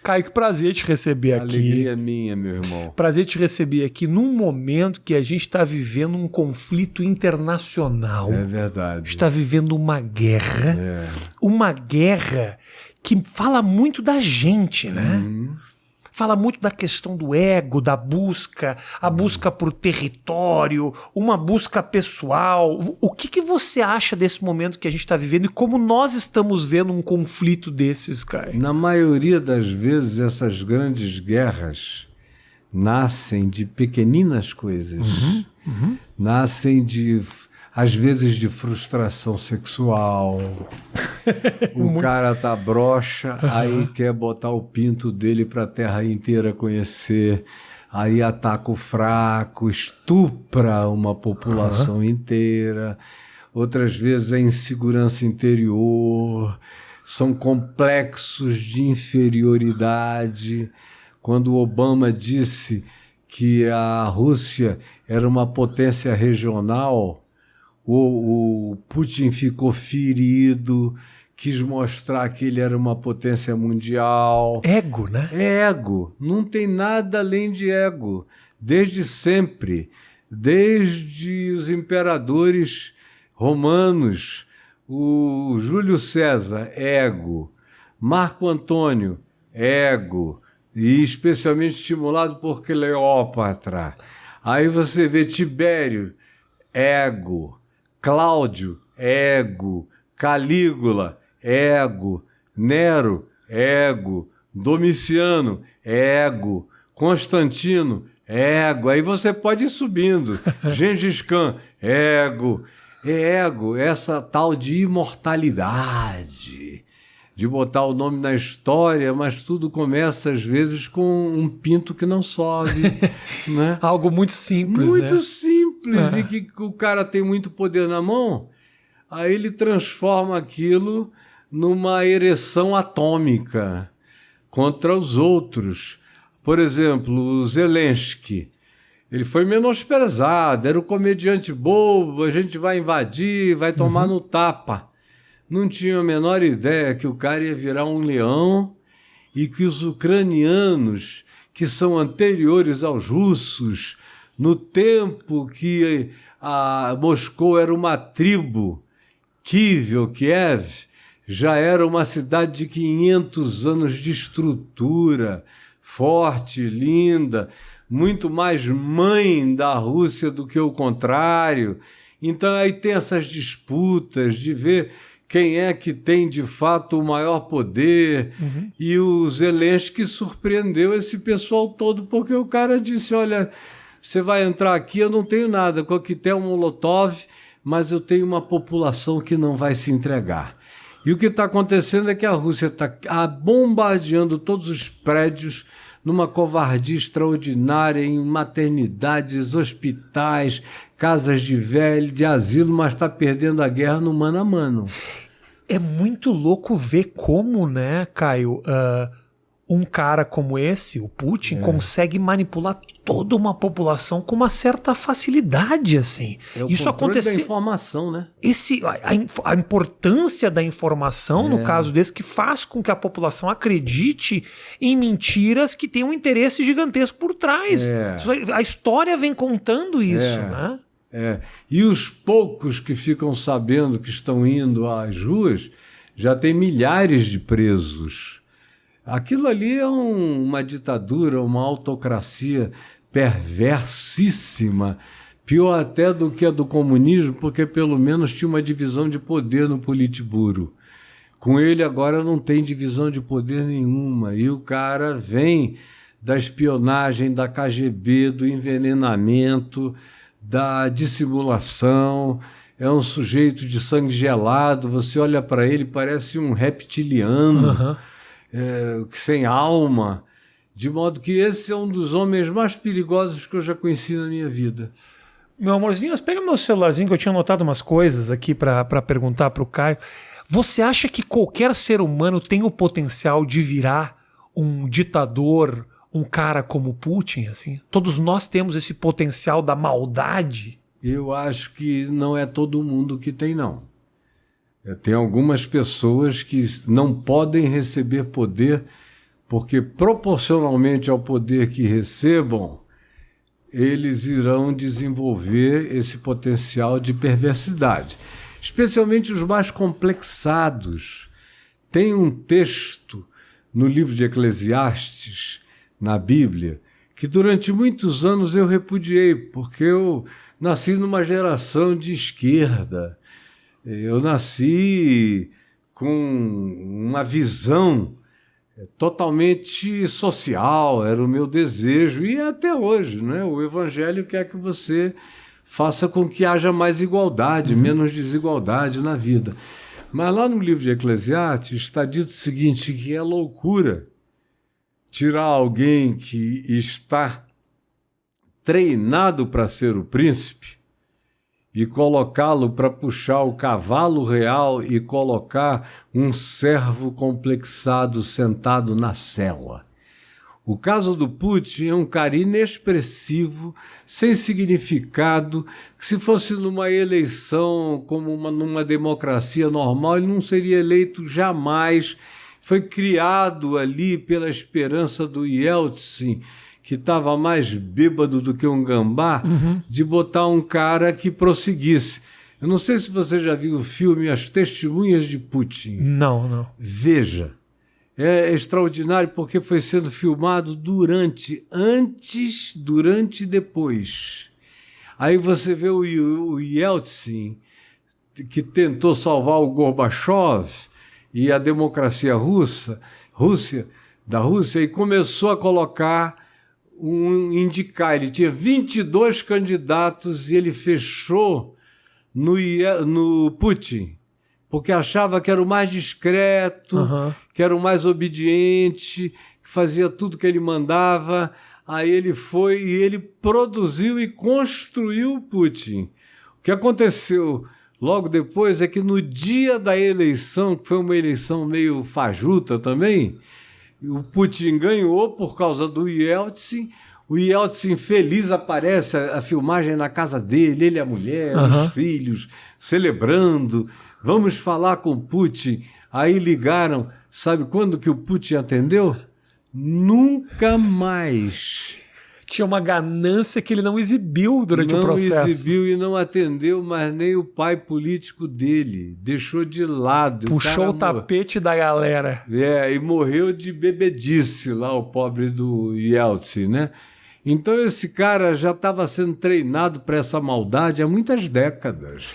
Caio, que prazer te receber aqui. Alegria minha, meu irmão. Prazer te receber aqui num momento que a gente está vivendo um conflito internacional. É verdade. A gente está vivendo uma guerra. Uma guerra que fala muito da gente, né? Fala muito da questão do ego, da busca, a busca por território, uma busca pessoal. O que você acha desse momento que a gente está vivendo e como nós estamos vendo um conflito desses, Caio? Na maioria das vezes, essas grandes guerras nascem de pequeninas coisas. Nascem às vezes de frustração sexual. O cara tá broxa, aí quer botar o pinto dele para a terra inteira conhecer, aí ataca o fraco, estupra uma população inteira. Outras vezes é insegurança interior, são complexos de inferioridade. Quando Obama disse que a Rússia era uma potência regional, o Putin ficou ferido, quis mostrar que ele era uma potência mundial. Ego, né? Ego. Não tem nada além de ego. Desde sempre. Desde os imperadores romanos. O Júlio César, ego. Marco Antônio, ego. E especialmente estimulado por Cleópatra. Aí você vê Tibério, ego. Cláudio, ego. Calígula, ego. Nero, ego. Domiciano, ego. Constantino, ego. Aí você pode ir subindo. Gengis Khan, ego. Ego, essa tal de imortalidade. De botar o nome na história, mas tudo começa às vezes com um pinto que não sobe. Né? Algo muito simples, muito simples, e que o cara tem muito poder na mão, aí ele transforma aquilo numa ereção atômica contra os outros. Por exemplo, o Zelensky, ele foi menosprezado, era um comediante bobo, a gente vai invadir, vai tomar no tapa. Não tinha a menor ideia que o cara ia virar um leão e que os ucranianos, que são anteriores aos russos, no tempo que a Moscou era uma tribo, Kiev, já era uma cidade de 500 anos de estrutura, forte, linda, muito mais mãe da Rússia do que o contrário. Então aí tem essas disputas de ver quem é que tem de fato o maior poder. E o Zelensky surpreendeu esse pessoal todo, porque o cara disse, olha, você vai entrar aqui, eu não tenho nada, coquetel Molotov, mas eu tenho uma população que não vai se entregar. E o que está acontecendo é que a Rússia está bombardeando todos os prédios numa covardia extraordinária, em maternidades, hospitais, casas de velho, de asilo, mas está perdendo a guerra no mano a mano. É muito louco ver como, né, Caio, um cara como esse, o Putin, consegue manipular toda uma população com uma certa facilidade, assim. É o isso controle acontece da informação, né? A importância da informação, no caso desse, que faz com que a população acredite em mentiras que têm um interesse gigantesco por trás. A história vem contando isso, né? E os poucos que ficam sabendo que estão indo às ruas, já tem milhares de presos. Aquilo ali é uma ditadura, uma autocracia perversissima, pior até do que a do comunismo, porque pelo menos tinha uma divisão de poder no Politburo. Com ele agora não tem divisão de poder nenhuma, e o cara vem da espionagem, da KGB, do envenenamento, da dissimulação, é um sujeito de sangue gelado, você olha para ele, parece um reptiliano, sem alma, de modo que esse é um dos homens mais perigosos que eu já conheci na minha vida. Meu amorzinho, pega meu celularzinho que eu tinha anotado umas coisas aqui para perguntar para o Caio. Você acha que qualquer ser humano tem o potencial de virar um ditador, um cara como Putin, assim? Todos nós temos esse potencial da maldade? Eu acho que não é todo mundo que tem, não. Tem algumas pessoas que não podem receber poder porque proporcionalmente ao poder que recebam, eles irão desenvolver esse potencial de perversidade. Especialmente os mais complexados. Tem um texto no livro de Eclesiastes, na Bíblia, que durante muitos anos eu repudiei, porque eu nasci numa geração de esquerda. Eu nasci com uma visão totalmente social, era o meu desejo, e até hoje, né? O Evangelho quer que você faça com que haja mais igualdade, menos desigualdade na vida. Mas lá no livro de Eclesiastes está dito o seguinte, que é loucura tirar alguém que está treinado para ser o príncipe e colocá-lo para puxar o cavalo real e colocar um servo complexado sentado na sela. O caso do Putin é um cara inexpressivo, sem significado, que se fosse numa eleição como numa democracia normal, ele não seria eleito jamais. Foi criado ali pela esperança do Yeltsin, que estava mais bêbado do que um gambá, de botar um cara que prosseguisse. Eu não sei se você já viu o filme As Testemunhas de Putin. Não. Veja. É extraordinário porque foi sendo filmado antes, durante e depois. Aí você vê o Yeltsin, que tentou salvar o Gorbachev e a democracia da Rússia, e começou a colocar indicar. Ele tinha 22 candidatos e ele fechou no Putin, porque achava que era o mais discreto, que era o mais obediente, que fazia tudo que ele mandava. Aí ele foi e ele produziu e construiu o Putin. O que aconteceu logo depois é que no dia da eleição, que foi uma eleição meio fajuta também, o Putin ganhou por causa do Yeltsin. O Yeltsin feliz, aparece a filmagem na casa dele, ele e a mulher, os filhos, celebrando. Vamos falar com o Putin. Aí ligaram. Sabe quando que o Putin atendeu? Nunca mais. Tinha uma ganância que ele não exibiu durante o processo. Não exibiu e não atendeu mais nem o pai político dele. Deixou de lado. Puxou o tapete da galera. E morreu de bebedice lá, o pobre do Yeltsin, né? Então esse cara já estava sendo treinado para essa maldade há muitas décadas.